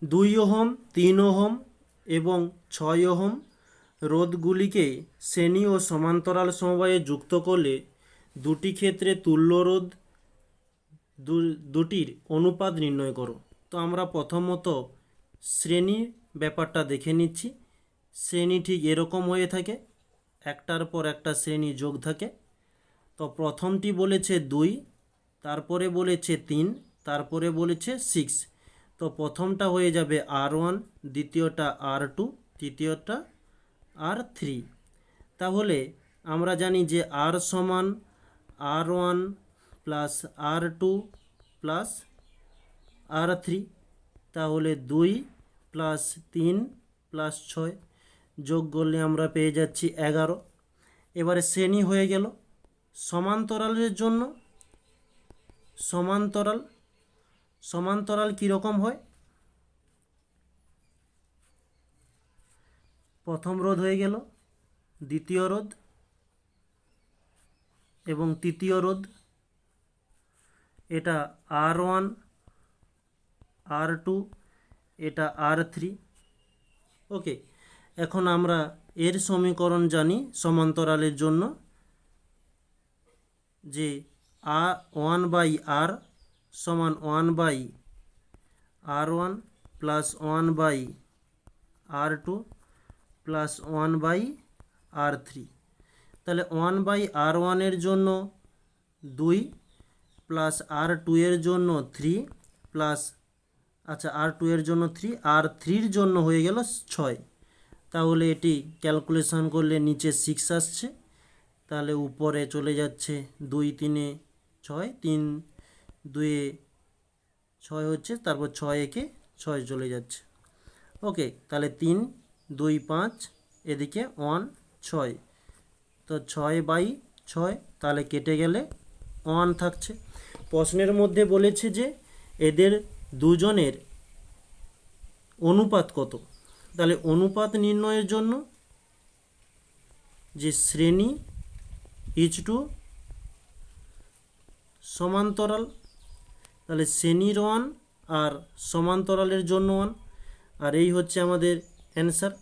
2 ohm, 3 ohm এবং 6 ohm রোধগুলিকে শ্রেণী ও সমান্তরাল সমবায়ে যুক্ত করলে দুটি ক্ষেত্রে তুল্য রোধ দুটির অনুপাত নির্ণয় করো। তো আমরা প্রথমত শ্রেণী ব্যাপারটা দেখে নিচ্ছি। শ্রেণী ঠিক এরকম হয়ে থাকে, একটার পর একটা শ্রেণী যোগ থাকে। তো প্রথমটি বলেছে 2, তারপরে বলেছে 3, তারপরে বলেছে 6। তো প্রথমটা হয়ে যাবে R1, দ্বিতীয়টা R2, তৃতীয়টা R3। তাহলে আমরা জানি যে R সমান R1 plus R2 plus R3। তাহলে 2 প্লাস 3 প্লাস 6 যোগ করলে আমরা পেয়ে যাচ্ছি 11। এবারে শ্রেণী হয়ে গেল। সমান্তরালের জন্য সমান্তরাল কীরকম হয়? প্রথম রোধ হয়ে গেল, দ্বিতীয় রোধ এবং তৃতীয় রোধ, এটা R1, R2, এটা R3। ওকে, এখন আমরা এর সমীকরণ জানি সমান্তরালের জন্য, যে R1/R সমান 1/R1 plus 1/R2 plus 1/R3। তাহলে 1/R1 এর জন্য 2 প্লাস R2 এর জন্য 3 প্লাস R2 এর জন্য 3, R3 এর জন্য হয়ে গেল 6। তাহলে এটি ক্যালকুলেশন করলে নিচে 6 আসছে, তাহলে উপরে চলে যাচ্ছে 2 3 6, 3 2 6 হচ্ছে, তারপর 6 1 6 চলে যাচ্ছে। ওকে, তাহলে 3 2 5, এদিকে 1 6, তো 6/6, তাহলে কেটে গেলে 1 থাকছে। প্রশ্নের মধ্যে বলেছে যে এদের দুজনের অনুপাত কত। তাহলে অনুপাত নির্ণয়ের জন্য যে শ্রেণী টু সমান্তরাল, তাহলে শ্রেণীর 1 আর সমান্তরালের জন্য 1, আর এই হচ্ছে আমাদের অ্যান্সার।